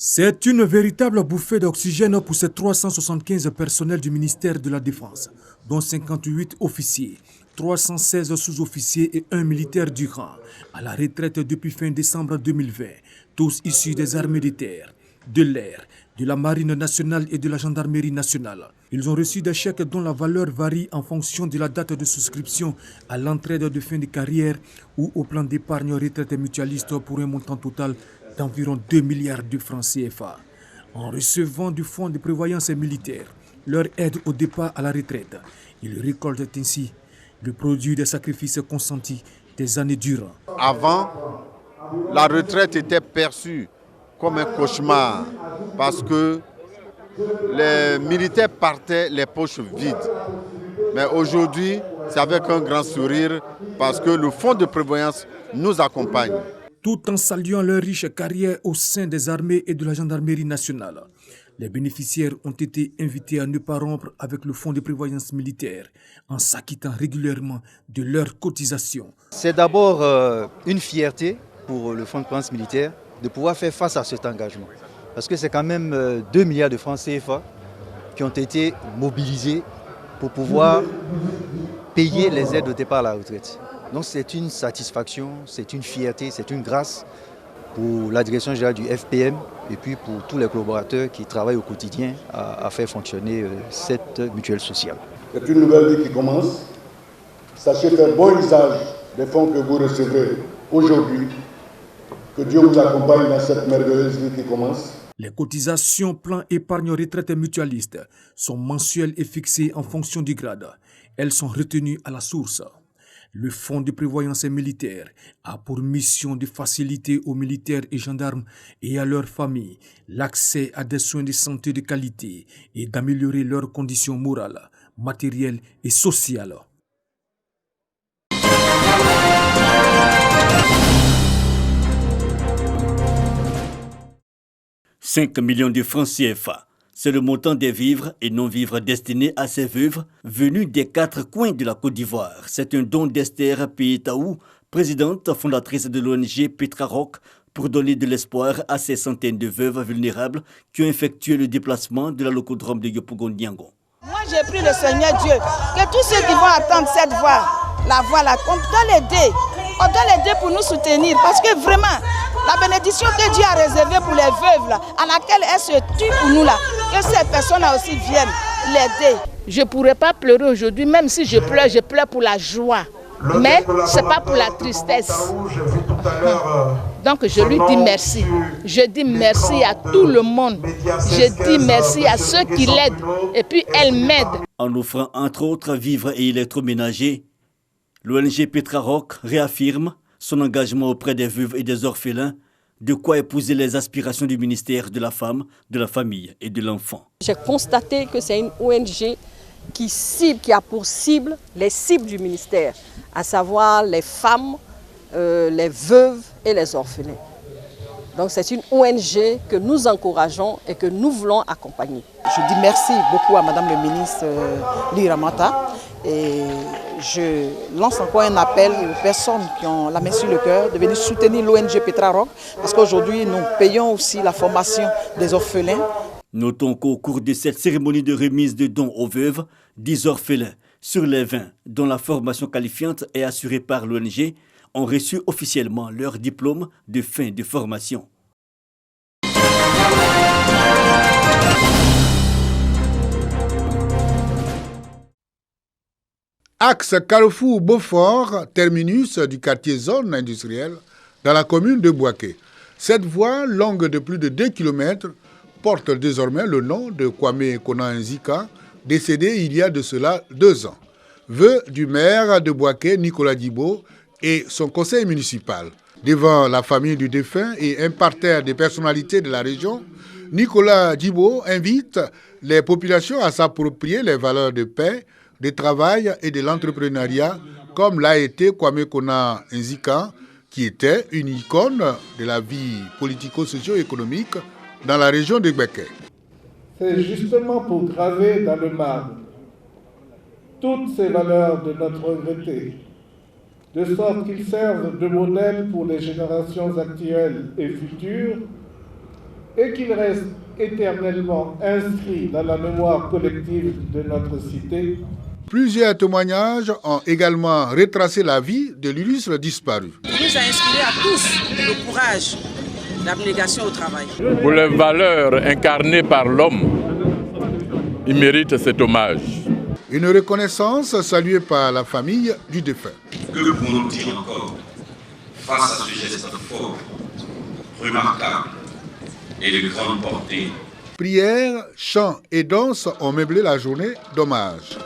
C'est une véritable bouffée d'oxygène pour ces 375 personnels du ministère de la Défense, dont 58 officiers, 316 sous-officiers et un militaire du rang, à la retraite depuis fin décembre 2020, tous issus des armées de terre, de l'air, de la marine nationale et de la gendarmerie nationale. Ils ont reçu des chèques dont la valeur varie en fonction de la date de souscription à l'entraide de fin de carrière ou au plan d'épargne retraite mutualiste pour un montant total d'environ 2 milliards de francs CFA. En recevant du fonds de prévoyance militaire leur aide au départ à la retraite, ils récoltent ainsi le produit des sacrifices consentis des années durant. Avant, la retraite était perçue comme un cauchemar parce que les militaires partaient les poches vides. Mais aujourd'hui, c'est avec un grand sourire parce que le fonds de prévoyance nous accompagne. Tout en saluant leur riche carrière au sein des armées et de la gendarmerie nationale, les bénéficiaires ont été invités à ne pas rompre avec le fonds de prévoyance militaire en s'acquittant régulièrement de leurs cotisations. C'est d'abord une fierté pour le fonds de prévoyance militaire de pouvoir faire face à cet engagement. Parce que c'est quand même 2 milliards de francs CFA qui ont été mobilisés pour pouvoir payer les aides au départ à la retraite. Donc c'est une satisfaction, c'est une fierté, c'est une grâce pour la direction générale du FPM et puis pour tous les collaborateurs qui travaillent au quotidien à faire fonctionner cette mutuelle sociale. C'est une nouvelle vie qui commence. Sachez faire bon usage des fonds que vous recevrez aujourd'hui. Que Dieu vous accompagne dans cette merveilleuse vie qui commence. Les cotisations plan épargne retraite mutualiste sont mensuelles et fixées en fonction du grade. Elles sont retenues à la source. Le fonds de prévoyance militaire a pour mission de faciliter aux militaires et gendarmes et à leurs familles l'accès à des soins de santé de qualité et d'améliorer leurs conditions morales, matérielles et sociales. 5 millions de francs CFA. C'est le montant des vivres et non-vivres destinés à ces veuves venues des 4 coins de la Côte d'Ivoire. C'est un don d'Esther Pietaou, présidente fondatrice de l'ONG Petra Rock, pour donner de l'espoir à ces centaines de veuves vulnérables qui ont effectué le déplacement de la locodrome de Yopougon-Niango. Moi, j'ai pris le Seigneur Dieu, que tous ceux qui vont attendre cette voie, la voie là, on doit l'aider. On doit l'aider pour nous soutenir parce que vraiment, la bénédiction que Dieu a réservée pour les veuves, là, à laquelle elles se tuent pour nous, là, que ces personnes-là aussi viennent l'aider. Je ne pourrais pas pleurer aujourd'hui, même si je pleure pour la joie. Mais ce n'est pas pour la tristesse. Donc je lui dis merci. Je dis merci à tout le monde. Je dis merci à ceux qui l'aident. Et puis elle m'aide. En offrant entre autres vivres et électroménagers, l'ONG Petra Rock réaffirme son engagement auprès des veuves et des orphelins, de quoi épouser les aspirations du ministère de la Femme, de la Famille et de l'Enfant. J'ai constaté que c'est une ONG qui a pour cible les cibles du ministère, à savoir les femmes, les veuves et les orphelins. Donc c'est une ONG que nous encourageons et que nous voulons accompagner. Je dis merci beaucoup à Madame le ministre Liramata et je lance encore un appel aux personnes qui ont la main sur le cœur de venir soutenir l'ONG Petra Rock parce qu'aujourd'hui nous payons aussi la formation des orphelins. Notons qu'au cours de cette cérémonie de remise de dons aux veuves, 10 orphelins sur les 20 dont la formation qualifiante est assurée par l'ONG ont reçu officiellement leur diplôme de fin de formation. Axe Carrefour-Beaufort, terminus du quartier zone industrielle dans la commune de Bouaké. Cette voie, longue de plus de 2 km, porte désormais le nom de Kwame Kona Nzika, décédé il y a de cela 2 ans. Vœu du maire de Bouaké, Nicolas Dibo, et son conseil municipal. Devant la famille du défunt et un parterre des personnalités de la région, Nicolas Dibo invite les populations à s'approprier les valeurs de paix, de travail et de l'entrepreneuriat, comme l'a été Kwame Kona Nzika, qui était une icône de la vie politico-socio-économique dans la région de Bouaké. C'est justement pour graver dans le marbre toutes ces valeurs de notre regretté, de sorte qu'ils servent de modèle pour les générations actuelles et futures, et qu'il reste éternellement inscrit dans la mémoire collective de notre cité. Plusieurs témoignages ont également retracé la vie de l'illustre disparu. Il nous a inspiré à tous le courage, l'abnégation au travail. Pour les valeurs incarnées par l'homme, il mérite cet hommage. Une reconnaissance saluée par la famille du défunt. Que pouvons-nous dire encore face à ce geste fort, remarquable et de grande portée? Prières, chants et danses ont meublé la journée d'hommage.